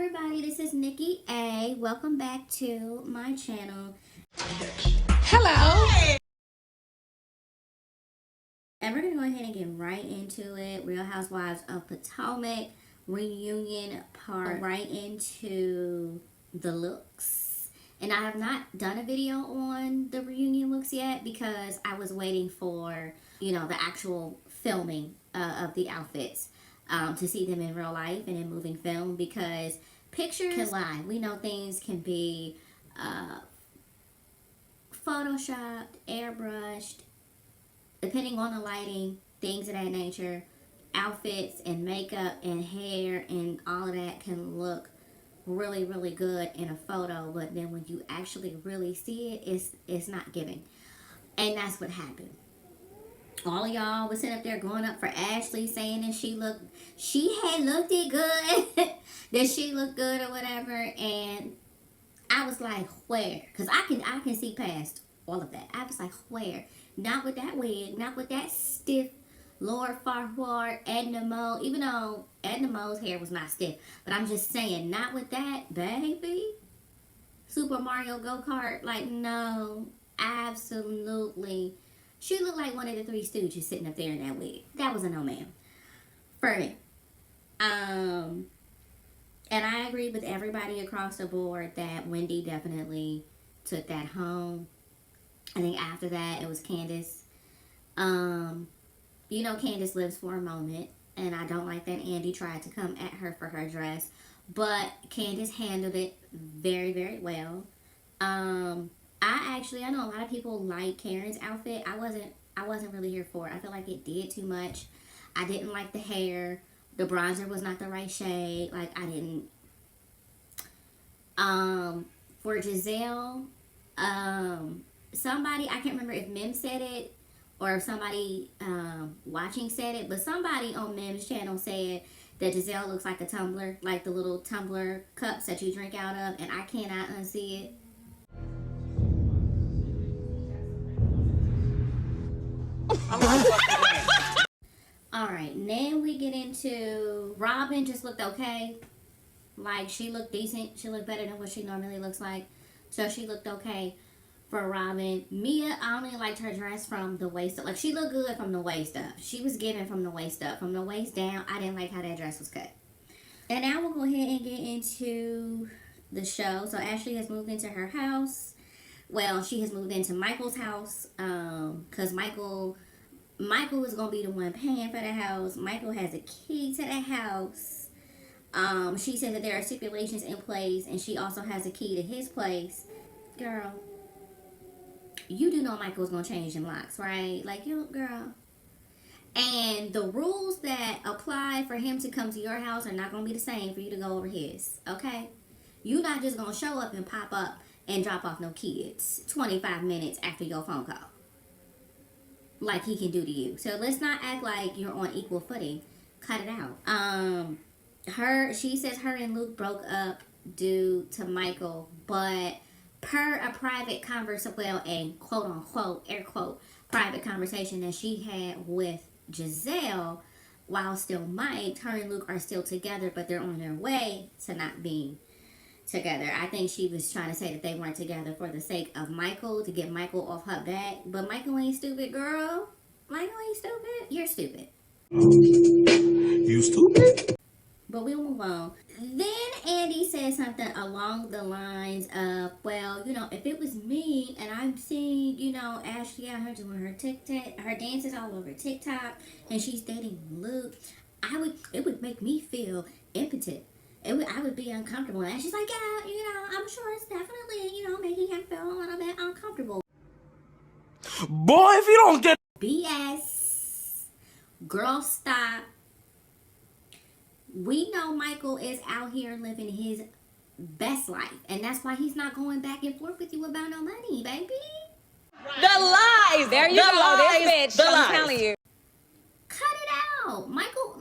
everybody, this is Nikki A. Welcome back to my channel. Hello. And we're going to go ahead and get right into it. Real Housewives of Potomac reunion part. Right into the looks. And I have not done a video on the reunion looks yet because I was waiting for, the actual filming of the outfits to see them in real life and in moving film, because pictures can lie. We know things can be photoshopped, airbrushed, depending on the lighting, things of that nature. Outfits and makeup and hair and all of that can look really, really good in a photo, but then when you actually really see it, it's not giving. And that's what happened. All of y'all was sitting up there going up for Ashley, saying that she had looked it good, that she looked good or whatever, and I was like, where? Because I can see past all of that. I was like, where? Not with that wig, not with that stiff Lord Farquhar, Edna Mode, even though Edna Mode's hair was not stiff, but I'm just saying, not with that, baby. Super Mario Go-Kart, like, no, absolutely. She looked like one of the Three Stooges sitting up there in that wig. That was a no, ma'am. For me. And I agree with everybody across the board that Wendy definitely took that home. I think after that, it was Candiace. Candiace lives for a moment, and I don't like that Andy tried to come at her for her dress, but Candiace handled it very, very well. I know a lot of people like Karen's outfit. I wasn't really here for it. I feel like it did too much. I didn't like the hair. The bronzer was not the right shade. Like, I didn't. For Giselle, somebody, I can't remember if Mim said it or if somebody watching said it, but somebody on Mim's channel said that Giselle looks like a tumbler, like the little tumbler cups that you drink out of, and I cannot unsee it. Alright, then we get into Robin. Just looked okay. Like, she looked decent. She looked better than what she normally looks like. So she looked okay for Robin. Mia, I only liked her dress from the waist up. Like, she looked good from the waist up. She was giving from the waist up. From the waist down, I didn't like how that dress was cut. And now we'll go ahead and get into the show. So Ashley has moved into her house. Well, she has moved into Michael's house. Because Michael is going to be the one paying for the house. Michael has a key to the house. She said that there are stipulations in place, and she also has a key to his place. Girl, you do know Michael's going to change them locks, right? Like, girl. And the rules that apply for him to come to your house are not going to be the same for you to go over his, okay? You're not just going to show up and pop up and drop off no kids 25 minutes after your phone call, like he can do to you. So let's not act like you're on equal footing. Cut it out. She says her and Luke broke up due to Michael, but per a private conversation, well, a quote unquote, air quote, private conversation that she had with Giselle, while still mic'd, her and Luke are still together, but they're on their way to not being together. I think she was trying to say that they weren't together for the sake of Michael, to get Michael off her back. But Michael ain't stupid, girl. Michael ain't stupid. You're stupid. You stupid? But we'll move on. Then Andy said something along the lines of, well, if it was me and I'm seeing, Ashley out here doing her TikTok, her dances all over TikTok, and she's dating Luke, it would make me feel impotent. I would be uncomfortable. And she's like, yeah, I'm sure it's definitely, making him feel a little bit uncomfortable. Boy, if you don't get BS. Girl, stop. We know Michael is out here living his best life, and that's why he's not going back and forth with you about no money, baby. The lies. There you go. This bitch. I'm telling you. Cut it out. Michael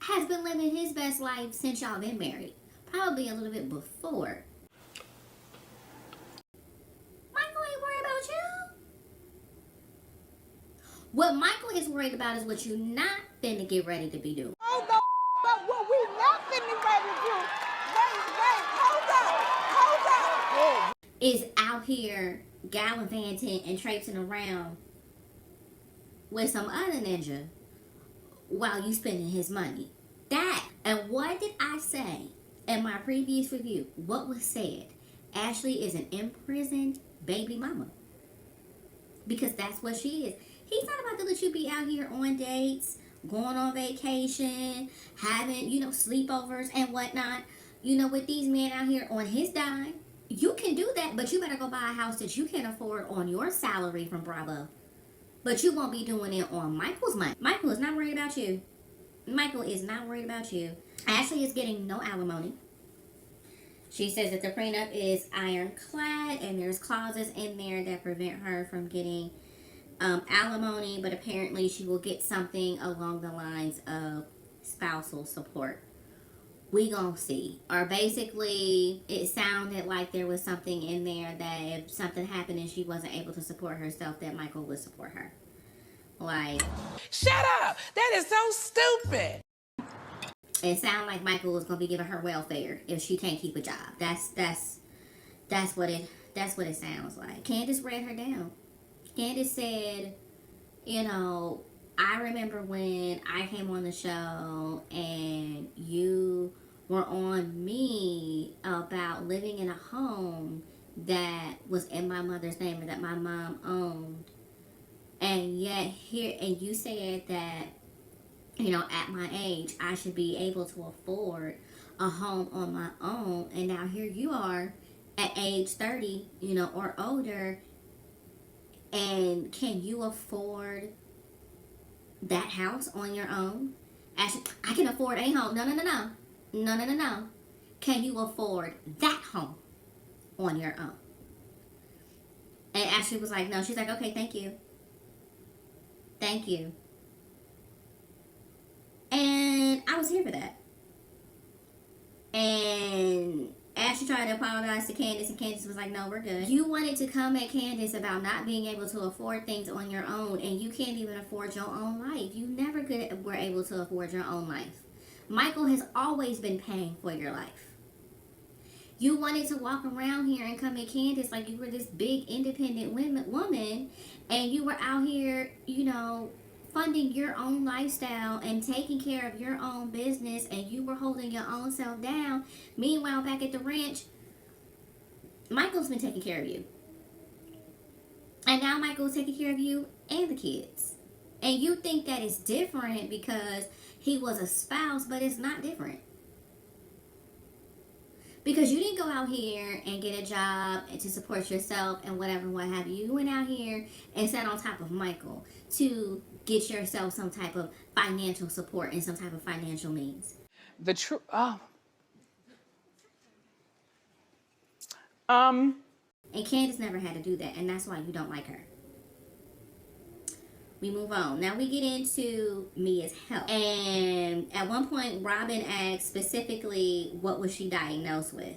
has been living his best life since y'all been married. Probably a little bit before. Michael ain't worried about you. What Michael is worried about is what you not finna get ready to be doing. But what we not finna ready to do right is out here gallivanting and traipsing around with some other ninja while you spending his money. That, and what did I say in my previous review? What was said? Ashley is an imprisoned baby mama. Because that's what she is. He's not about to let you be out here on dates, going on vacation, having, sleepovers and whatnot. With these men out here on his dime. You can do that, but you better go buy a house that you can afford on your salary from Bravo. But you won't be doing it on Michael's money. Michael is not worried about you. Michael is not worried about you. Ashley is getting no alimony. She says that the prenup is ironclad and there's clauses in there that prevent her from getting alimony, but apparently she will get something along the lines of spousal support. We gonna see. Or basically, it sounded like there was something in there that if something happened and she wasn't able to support herself, that Michael would support her. Like, Shut up! That is so stupid. it sounded like Michael was gonna be giving her welfare if she can't keep a job. That's what it sounds like. Candiace read her down. Candiace said, I remember when I came on the show and you were on me about living in a home that was in my mother's name or that my mom owned. And yet here, and you said that, at my age, I should be able to afford a home on my own. And now here you are at age 30, or older. And can you afford that house on your own? Ashley, I can afford a home. No. Can you afford that home on your own? And Ashley was like, no. She's like, okay, thank you. Thank you. And I was here for that. And Ashley tried to apologize to Candiace, and Candiace was like, no, we're good. You wanted to come at Candiace about not being able to afford things on your own, and you can't even afford your own life. You never were able to afford your own life. Michael has always been paying for your life. You wanted to walk around here and come at Candiace like you were this big independent woman, and you were out here, funding your own lifestyle and taking care of your own business, and you were holding your own self down. Meanwhile, back at the ranch, Michael's been taking care of you. And now Michael's taking care of you and the kids. And you think that it's different because he was a spouse, but it's not different. Because you didn't go out here and get a job and to support yourself and whatever, what have you. You went out here and sat on top of Michael to get yourself some type of financial support and some type of financial means. The truth. Oh. And Candiace never had to do that, and that's why you don't like her. We move on. Now we get into Mia's health. And at one point, Robin asked specifically what was she diagnosed with.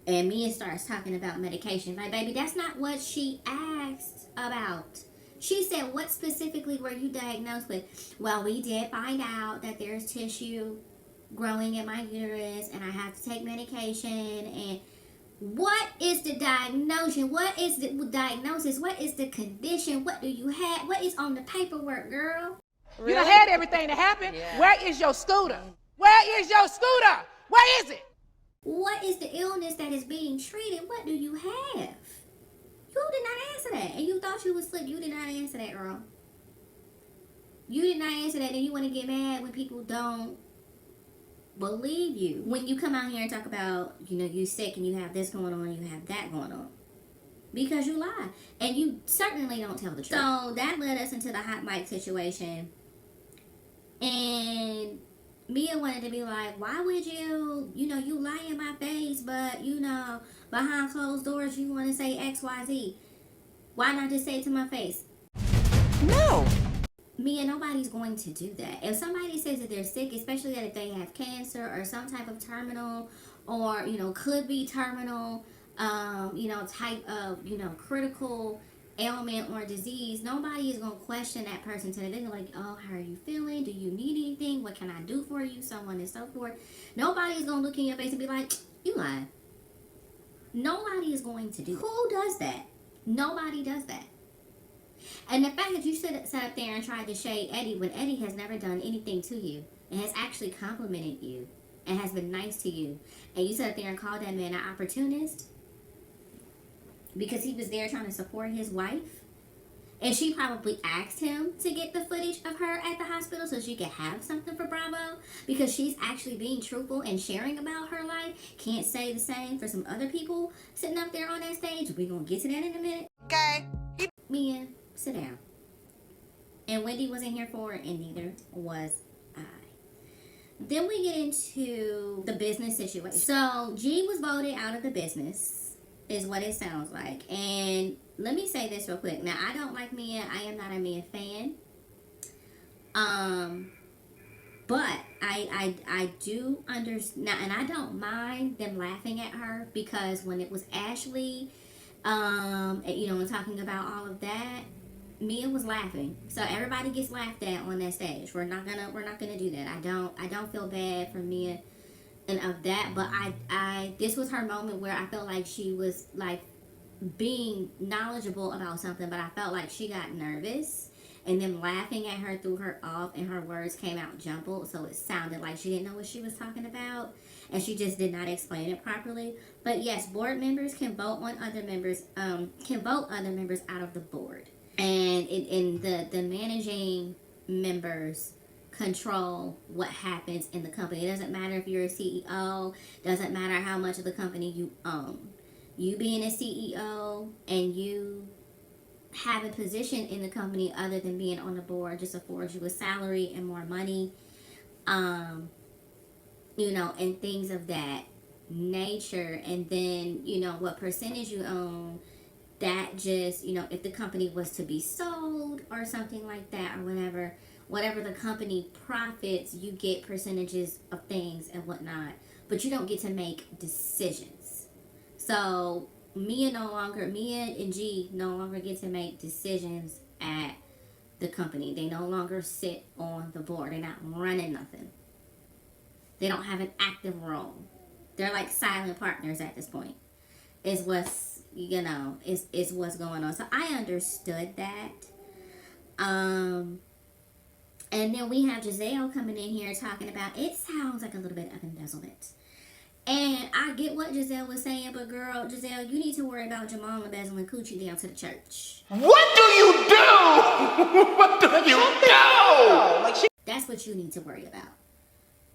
And Mia starts talking about medication. Like, baby, that's not what she asked about. She said, what specifically were you diagnosed with? Well, we did find out that there's tissue growing in my uterus, and I have to take medication. And what is the diagnosis? What is the diagnosis? What is the condition? What do you have? What is on the paperwork, girl? Really? You done had everything to happen. Yeah. Where is your scooter? Where is your scooter? Where is it? What is the illness that is being treated? What do you have? You did not answer that. And you thought you was slick. You did not answer that, girl. You did not answer that. And you want to get mad when people don't believe you. When you come out here and talk about, you sick and you have this going on, you have that going on. Because you lie. And you certainly don't tell the truth. So that led us into the hot mic situation. And Mia wanted to be like, why would you, you lie in my face, but, behind closed doors, you want to say X, Y, Z. Why not just say it to my face? No. Mia, nobody's going to do that. If somebody says that they're sick, especially that if they have cancer or some type of terminal or, could be terminal, type of, critical ailment or disease, nobody is going to question that person today. They're like, oh, how are you feeling? Do you need anything? What can I do for you? So on and so forth. Nobody's going to look in your face and be like, you lied. Nobody is going to do. Who does that? Nobody does that. And the fact that you sat up there and tried to shade Eddie when Eddie has never done anything to you and has actually complimented you and has been nice to you, and you sat up there and called that man an opportunist because he was there trying to support his wife, and she probably asked him to get the footage of her at the hospital so she could have something for Bravo because she's actually being truthful and sharing about her life. Can't say the same for some other people sitting up there on that stage. We're going to get to that in a minute. Okay. Mia, sit down. And Wendy wasn't here for it, and neither was I. Then we get into the business situation. So G was voted out of the business, is what it sounds like. And let me say this real quick. Now, I don't like Mia. I am not a Mia fan. But I do understand, and I don't mind them laughing at her because when it was Ashley, and talking about all of that, Mia was laughing. So everybody gets laughed at on that stage. We're not gonna do that. I don't feel bad for Mia and of that, but I this was her moment where I felt like she was like being knowledgeable about something, but I felt like she got nervous and them laughing at her threw her off and her words came out jumbled, so it sounded like she didn't know what she was talking about and she just did not explain it properly. But yes, board members can vote on other members, other members out of the board. And the managing members control what happens in the company. It doesn't matter if you're a CEO, doesn't matter how much of the company you own. You being a CEO and you have a position in the company other than being on the board just affords you a salary and more money, and things of that nature. And then, what percentage you own, that just, if the company was to be sold or something like that or whatever the company profits, you get percentages of things and whatnot, but you don't get to make decisions. So Mia and G no longer get to make decisions at the company. They no longer sit on the board. They're not running nothing. They don't have an active role. They're like silent partners at this point. Is what's what's going on. So I understood that. And then we have Giselle coming in here talking about it sounds like a little bit of embezzlement. And I get what Giselle was saying, but girl, Giselle, you need to worry about Jamal embezzling coochie down to the church. What do you do? What do you do? That's what you need to worry about.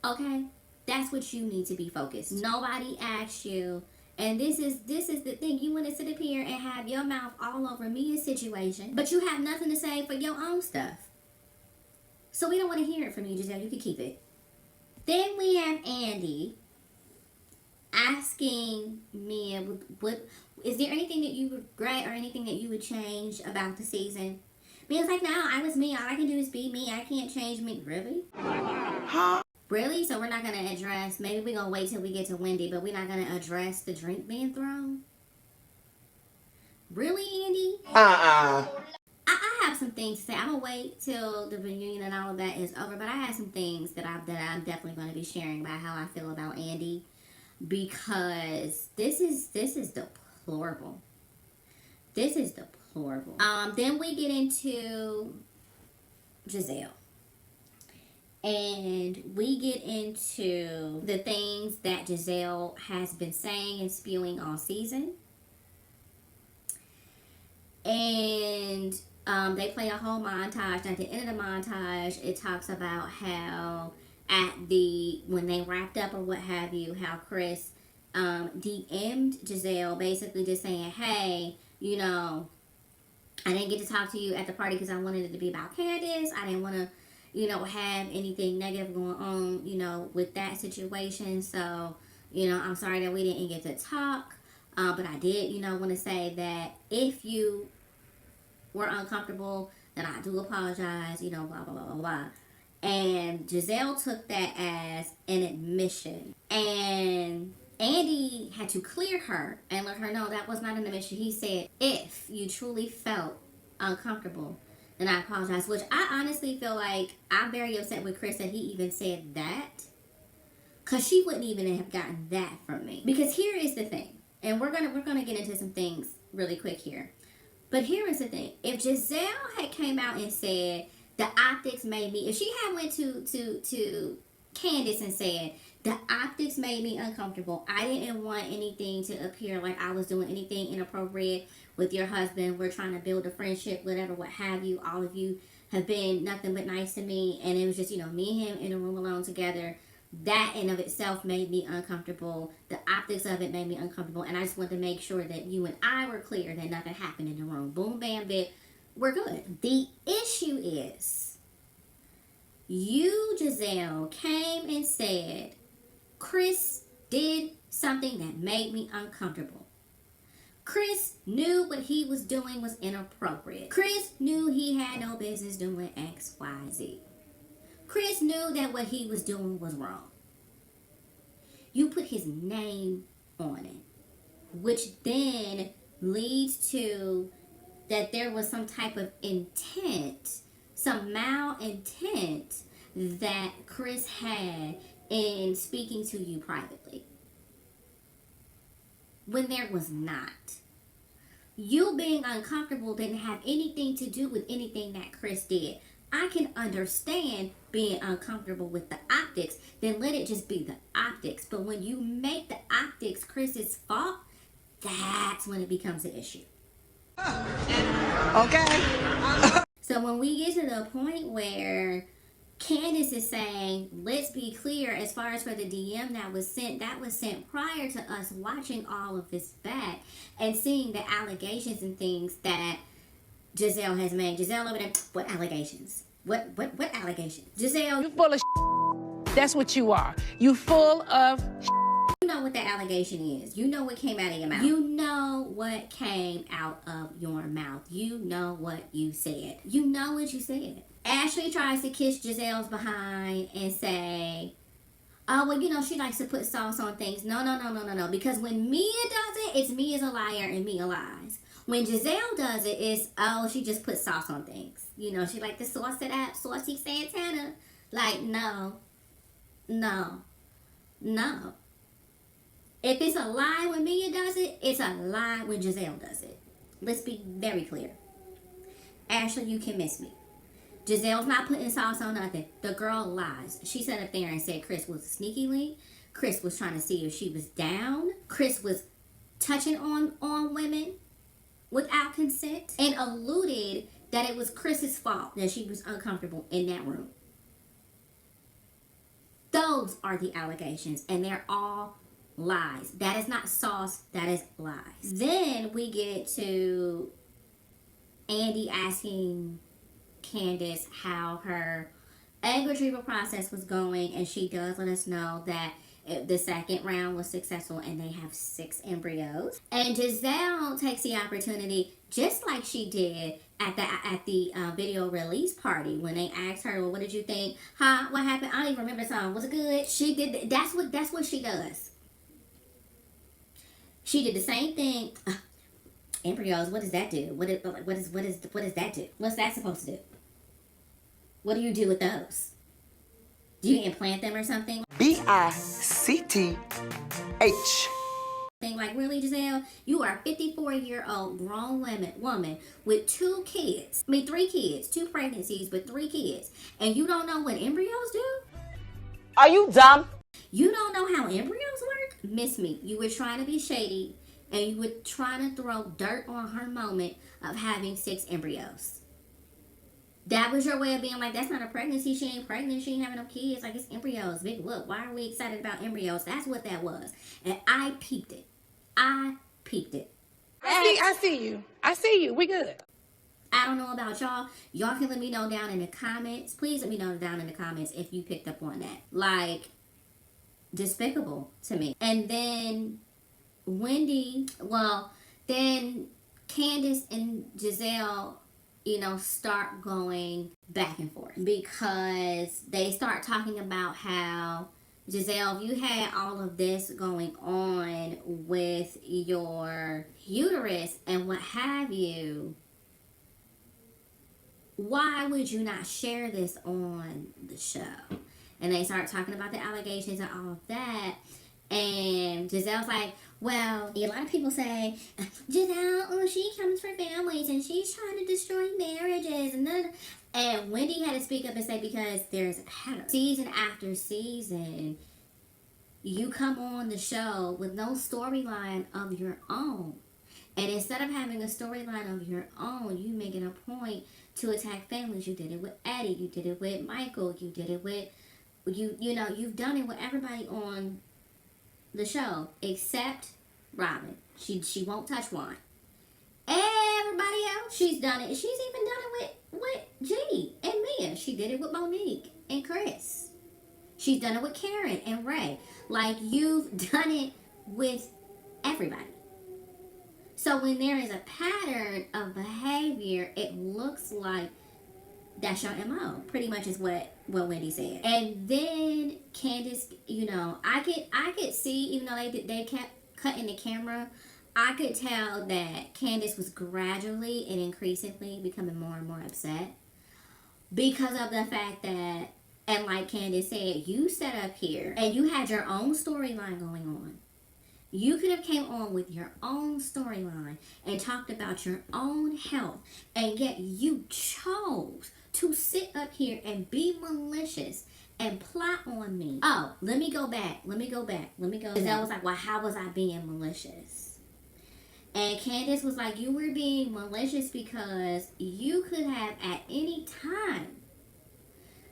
Okay? That's what you need to be focused. Nobody asked you. And this is the thing. You want to sit up here and have your mouth all over Mia's situation, but you have nothing to say for your own stuff. So we don't want to hear it from you, Giselle. You can keep it. Then we have Andy asking Mia, what is there anything that you regret or anything that you would change about the season? Mia's like, no, I was me. All I can do is be me. I can't change me. Really? Huh? Really? So we're not going to address, maybe we're going to wait till we get to Wendy, but we're not going to address the drink being thrown? Really, Andy? I have some things to say. I'm going to wait till the reunion and all of that is over, but I have some things that I'm definitely going to be sharing about how I feel about Andy, because this is deplorable. This is deplorable. Then we get into Giselle. And we get into the things that Giselle has been saying and spewing all season. And they play a whole montage. At the end of the montage, it talks about how when they wrapped up or what have you, how Chris DM'd Giselle, basically just saying, hey, I didn't get to talk to you at the party because I wanted it to be about Candiace. I didn't want to have anything negative going on, with that situation. So, I'm sorry that we didn't get to talk. But I did, want to say that if you were uncomfortable, then I do apologize, blah, blah, blah, blah, blah. And Giselle took that as an admission. And Andy had to clear her and let her know that was not an admission. He said, if you truly felt uncomfortable, then I apologize, which I honestly feel like I'm very upset with Chris that he even said that, because she wouldn't even have gotten that from me. Because here is the thing. And we're gonna get into some things really quick here. But here is the thing: if Giselle had came out and said the optics made me, if she had went to Candiace and said the optics made me uncomfortable, I didn't want anything to appear like I was doing anything inappropriate with your husband. We're trying to build a friendship, whatever, what have you. All of you have been nothing but nice to me, and it was just, me and him in a room alone together. That in of itself made me uncomfortable. The optics of it made me uncomfortable, and I just wanted to make sure that you and I were clear that nothing happened in the room. Boom, bam, bit, we're good. The issue is, you, Giselle, came and said Chris did something that made me uncomfortable. Chris knew what he was doing was inappropriate. Chris knew he had no business doing X, Y, Z. Chris knew that what he was doing was wrong. You put his name on it, which then leads to that there was some type of intent, some malintent that Chris had in speaking to you privately, when there was not. You being uncomfortable didn't have anything to do with anything that Chris did. I can understand being uncomfortable with the optics, then let it just be the optics. But when you make the optics Chris's fault, that's when it becomes an issue. Okay. So when we get to the point where Candiace is saying, let's be clear, as far as for the DM that was sent prior to us watching all of this back and seeing the allegations and things that Giselle has made. Giselle over there, what allegations? What allegations? Giselle, You full of That's what you are. You full of you know what the allegation is. You know what came out of your mouth. You know what came out of your mouth. You know what you said. You know what you said. Ashley tries to kiss Giselle's behind and say, oh, well, she likes to put sauce on things. No. Because when Mia does it, it's me as a liar and Mia lies. When Giselle does it, it's, oh, she just puts sauce on things. She like to sauce it up, saucy Santana. Like, no. If it's a lie when Mia does it, it's a lie when Giselle does it. Let's be very clear. Ashley, you can miss me. Giselle's not putting sauce on nothing. The girl lies. She sat up there and said Chris was a sneaky link. Chris was trying to see if she was down. Chris was touching on women without consent, and alluded that it was Chris's fault that she was uncomfortable in that room. Those are the allegations, and they're all lies. That is not sauce, that is lies. Then we get to Andy asking Candiace how her egg retrieval process was going, and she does let us know that the second round was successful and they have 6 embryos. And Giselle takes the opportunity, just like she did at the video release party, when they asked her, well, what did you think? Huh? What happened? I don't even remember the song. Was it good? She did. That's what she does. She did the same thing. Embryos. What does that do? What does that do? What's that supposed to do? What do you do with those? Do you implant them or something? BICTH. Like, really, Giselle? You are a 54-year-old grown woman with 2 kids. 3 kids. 2 pregnancies, but 3 kids. And you don't know what embryos do? Are you dumb? You don't know how embryos work? Miss me. You were trying to be shady, and you were trying to throw dirt on her moment of having 6 embryos. That was your way of being like, that's not a pregnancy. She ain't pregnant. She ain't having no kids. Like, it's embryos. Big whoop. Why are we excited about embryos? That's what that was. And I peeped it. I see you. We good. I don't know about y'all. Y'all can let me know down in the comments. Please let me know down in the comments if you picked up on that. Like, despicable to me. And then then Candiace and Giselle, start going back and forth, because they start talking about how, Giselle, you had all of this going on with your uterus and what have you. Why would you not share this on the show? And they start talking about the allegations and all of that. And Giselle's like, well, a lot of people say, Giselle, oh, she comes for families and she's trying to destroy marriages. And Wendy had to speak up and say, because there's a pattern. Season after season, you come on the show with no storyline of your own. And instead of having a storyline of your own, you make it a point to attack families. You did it with Eddie. You did it with Michael. You did it with, you've done it with everybody on the show except Robin. She won't touch Juan. Everybody else, she's done it. She's even done it with G and Mia. She did it with Monique and Chris. She's done it with Karen and Ray. Like, you've done it with everybody. So when there is a pattern of behavior, it looks like that's your MO. Pretty much is what Wendy said. And then Candiace, I could see, even though they kept cutting the camera, I could tell that Candiace was gradually and increasingly becoming more and more upset because of the fact that, and like Candiace said, you sat up here and you had your own storyline going on. You could have came on with your own storyline and talked about your own health, and yet you chose to sit up here and be malicious and plot on me. Oh, let me go back. Because I was like, well, how was I being malicious? And Candiace was like, you were being malicious because you could have at any time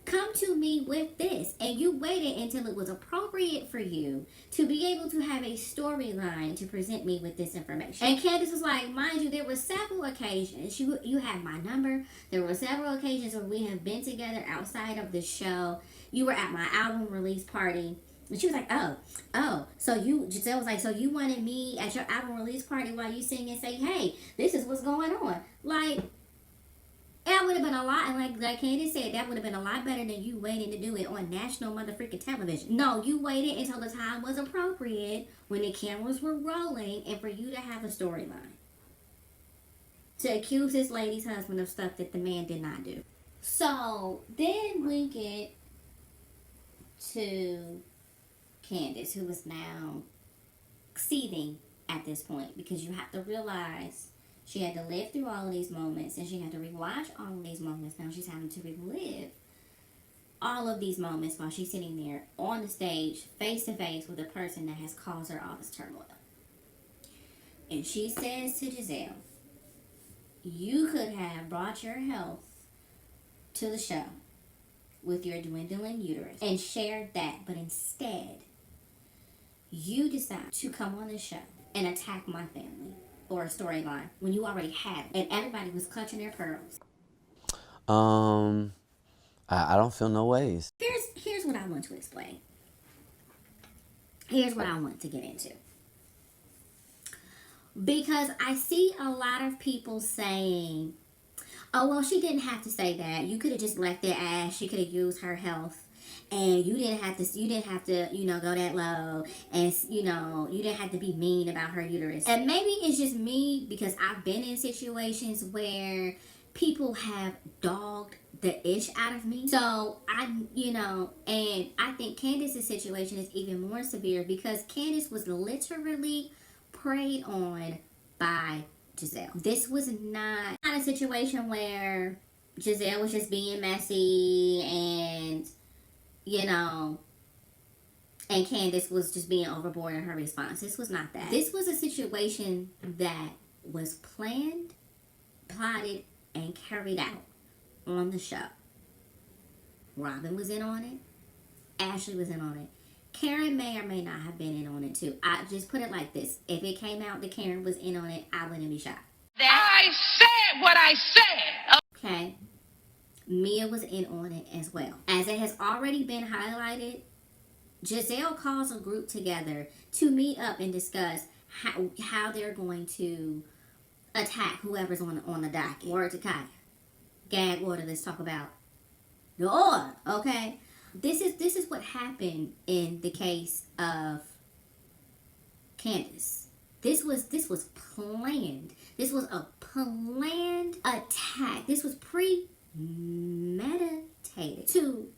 come to me with this, and you waited until it was appropriate for you to be able to have a storyline to present me with this information. And Candiace was like, mind you, there were several occasions, you had my number, there were several occasions where we have been together outside of the show. You were at my album release party, and she was like, Giselle was like, so you wanted me at your album release party while you sing and say, hey, this is what's going on. Like, that would have been a lot, and like Candiace said, that would have been a lot better than you waiting to do it on national motherfucking television. No, you waited until the time was appropriate, when the cameras were rolling, and for you to have a storyline. To accuse this lady's husband of stuff that the man did not do. So, then we get to Candiace, who is now seething at this point, because you have to realize she had to live through all of these moments, and she had to rewatch all of these moments. Now she's having to relive all of these moments while she's sitting there on the stage, face to face with a person that has caused her all this turmoil. And she says to Giselle, you could have brought your health to the show with your dwindling uterus and shared that, but instead, you decide to come on the show and attack my family or a storyline when you already had it, and everybody was clutching their pearls. I don't feel no ways. Here's what I want to explain. Here's what I want to get into. Because I see a lot of people saying, oh, well, she didn't have to say that. You could have just left it as she could have used her health. And you didn't have to, go that low. And, you didn't have to be mean about her uterus. And maybe it's just me, because I've been in situations where people have dogged the ish out of me. So, and I think Candiace's situation is even more severe, because Candiace was literally preyed on by Giselle. This was not a situation where Giselle was just being messy and and Candiace was just being overboard in her response. This was not that. This was a situation that was planned, plotted, and carried out on the show. Robin was in on it. Ashley was in on it. Karen may or may not have been in on it too. I just put it like this. If it came out that Karen was in on it, I wouldn't be shocked. I said what I said. Okay. Mia was in on it as well. As it has already been highlighted, Giselle calls a group together to meet up and discuss how they're going to attack whoever's on the docket. Word to Kai. Gag order, let's talk about the order, okay? This is what happened in the case of Candiace. This was planned. This was a planned attack. This was premeditated to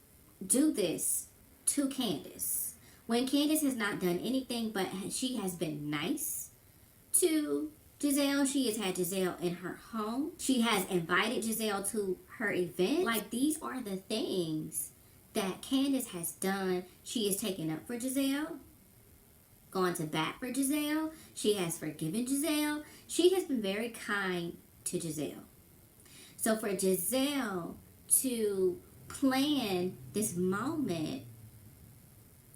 do this to Candiace When Candiace has not done anything, but she has been nice to Giselle. She has had Giselle in her home. She has invited Giselle to her event. Like, these are the things that Candiace has done. She has taken up for Giselle, gone to bat for Giselle. She has forgiven Giselle. She has been very kind to Giselle. So for Giselle to plan this moment,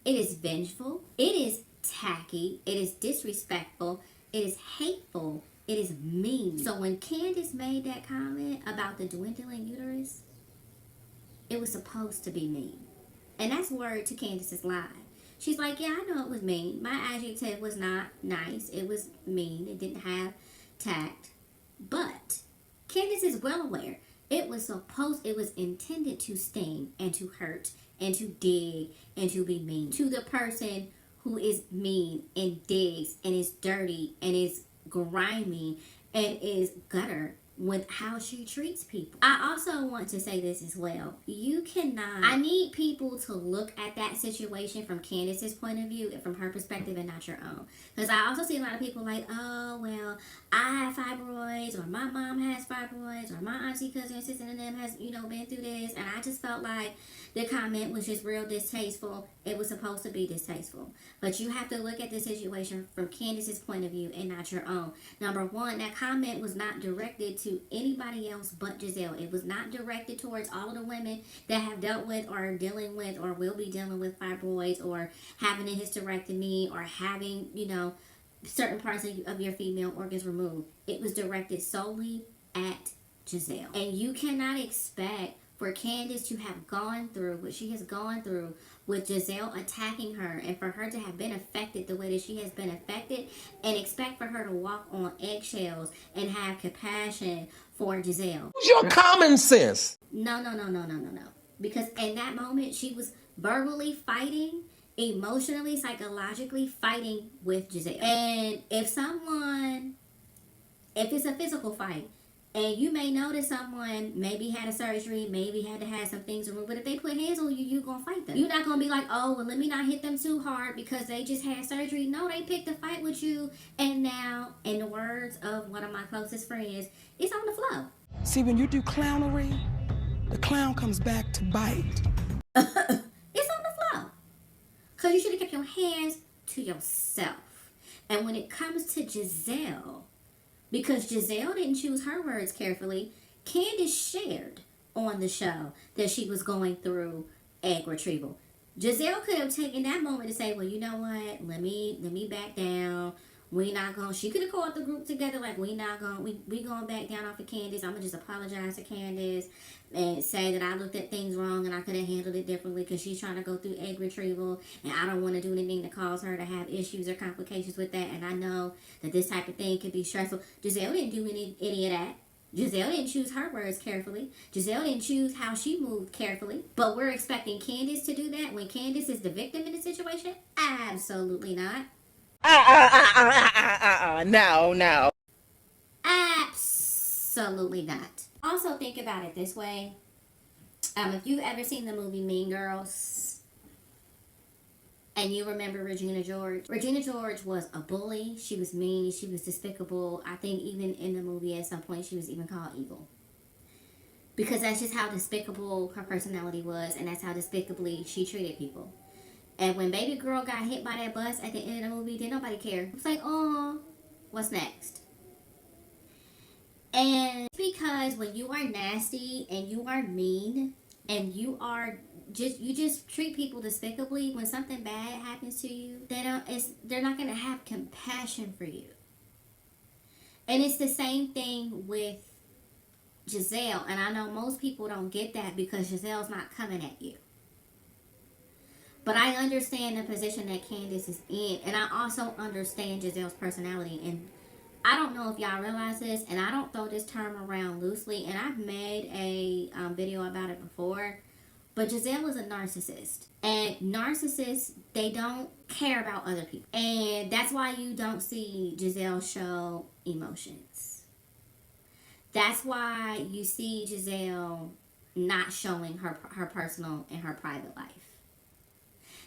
it is vengeful, it is tacky, it is disrespectful, it is hateful, it is mean. So when Candiace made that comment about the dwindling uterus, it was supposed to be mean. And that's word to Candiace's lie. She's like, yeah, I know it was mean. My adjective was not nice. It was mean. It didn't have tact. But Candiace is well aware. It was intended to sting and to hurt and to dig and to be mean to the person who is mean and digs and is dirty and is grimy and is gutter with how she treats people. I also want to say this as well. I need people to look at that situation from Candiace's point of view and from her perspective and not your own. Because I also see a lot of people like, oh, well, I have fibroids, or my mom has fibroids, or my auntie, cousin, sister, and them has, been through this. And I just felt like the comment was just real distasteful. It was supposed to be distasteful. But you have to look at the situation from Candiace's point of view and not your own. Number one, that comment was not directed to anybody else but Giselle. It was not directed towards all of the women that have dealt with or are dealing with or will be dealing with fibroids or having a hysterectomy or having, certain parts of your female organs removed. It was directed solely at Giselle. And you cannot expect for Candiace to have gone through what she has gone through with Giselle attacking her and for her to have been affected the way that she has been affected and expect for her to walk on eggshells and have compassion for Giselle. Use your common sense. No. Because in that moment, she was verbally fighting, emotionally, psychologically fighting with Giselle. And if it's a physical fight, and you may notice someone maybe had a surgery, maybe had to have some things removed, but if they put hands on you, you're going to fight them. You're not going to be like, oh, well, let me not hit them too hard because they just had surgery. No, they picked a fight with you, and now, in the words of one of my closest friends, it's on the flow. See, when you do clownery, the clown comes back to bite. It's on the flow. Because you should have kept your hands to yourself. And when it comes to Giselle, because Giselle didn't choose her words carefully, Candiace shared on the show that she was going through egg retrieval. Giselle could have taken that moment to say, well, you know what? Let me back down. She could have called the group together like, we going back down off of Candiace. I'm going to just apologize to Candiace and say that I looked at things wrong and I could have handled it differently because she's trying to go through egg retrieval and I don't want to do anything to cause her to have issues or complications with that. And I know that this type of thing could be stressful. Giselle didn't do any of that. Giselle didn't choose her words carefully. Giselle didn't choose how she moved carefully. But we're expecting Candiace to do that when Candiace is the victim in the situation? Absolutely not. No. Absolutely not. Also think about it this way. If you've ever seen the movie Mean Girls and you remember Regina George was a bully. She was mean. She was despicable. I think even in the movie at some point she was even called evil. Because that's just how despicable her personality was and that's how despicably she treated people. And when baby girl got hit by that bus at the end of the movie, didn't nobody care. It was like, oh, what's next? And it's because when you are nasty and you are mean and you just treat people despicably, when something bad happens to you, they're not gonna have compassion for you. And it's the same thing with Giselle. And I know most people don't get that because Giselle's not coming at you. But I understand the position that Candiace is in. And I also understand Giselle's personality. And I don't know if y'all realize this. And I don't throw this term around loosely. And I've made a video about it before. But Giselle is a narcissist. And narcissists, they don't care about other people. And that's why you don't see Giselle show emotions. That's why you see Giselle not showing her personal and her private life.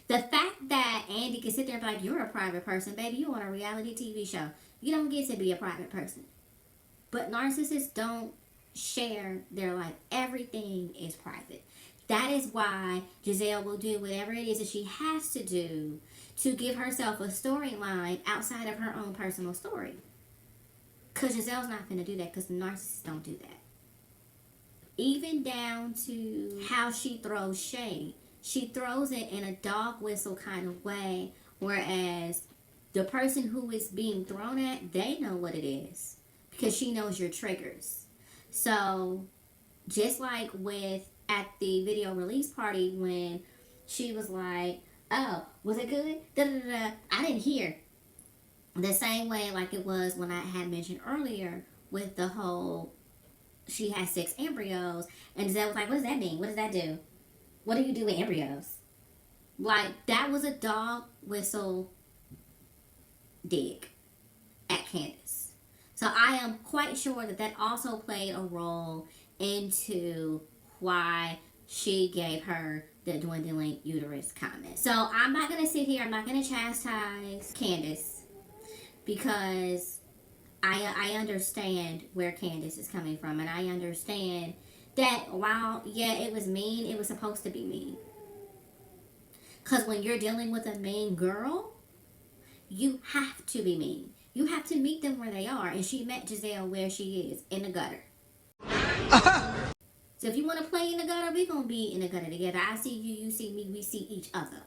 The fact that Andy can sit there and be like, you're a private person, baby, you on a reality TV show. You don't get to be a private person. But narcissists don't share their life. Everything is private. That is why Giselle will do whatever it is that she has to do to give herself a storyline outside of her own personal story. Because Giselle's not going to do that, because the narcissists don't do that. Even down to how she throws shade. She throws it in a dog whistle kind of way, whereas the person who is being thrown at, they know what it is, because she knows your triggers. So, just like at the video release party when she was like, oh, was it good? Da-da-da-da. I didn't hear. The same way like it was when I had mentioned earlier with the whole, she has 6 embryos, and Giselle was like, what does that mean? What does that do? What do you do with embryos? Like, that was a dog whistle dig at Candiace. So I am quite sure that that also played a role into why she gave her the dwindling uterus comment. So I'm not going to sit here, I'm not going to chastise Candiace, because I understand where Candiace is coming from, and I understand that while, yeah, it was mean, it was supposed to be mean. Because when you're dealing with a mean girl, you have to be mean. You have to meet them where they are, and she met Giselle where she is, in the gutter. So if you want to play in the gutter, we're going to be in the gutter together. I see you, you see me, we see each other.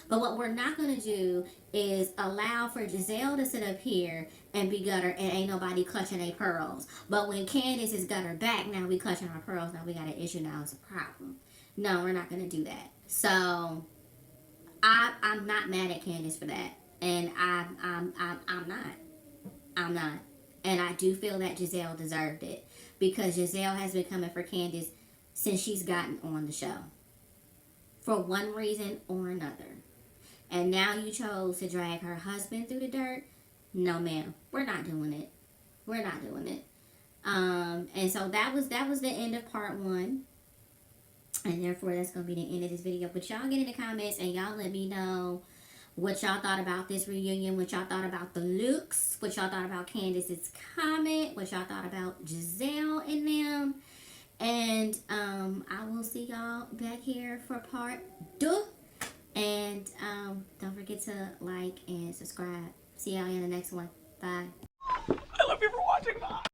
But what we're not going to do is allow for Giselle to sit up here and be gutter and ain't nobody clutching their pearls. But when Candiace is gutter back, now we clutching our pearls. Now we got an issue. Now it's a problem. No, we're not going to do that. So I'm not mad at Candiace for that. And I'm not. And I do feel that Giselle deserved it, because Giselle has been coming for Candiace since she's gotten on the show, for one reason or another. And now you chose to drag her husband through the dirt? No, ma'am. We're not doing it. We're not doing it. And so that was the end of part 1. And therefore, that's going to be the end of this video. But y'all get in the comments and y'all let me know what y'all thought about this reunion, what y'all thought about the looks, what y'all thought about Candiace's comment, what y'all thought about Giselle and them. And I will see y'all back here for part 2. And don't forget to like and subscribe. See y'all in the next one. Bye. I love you for watching. Bye.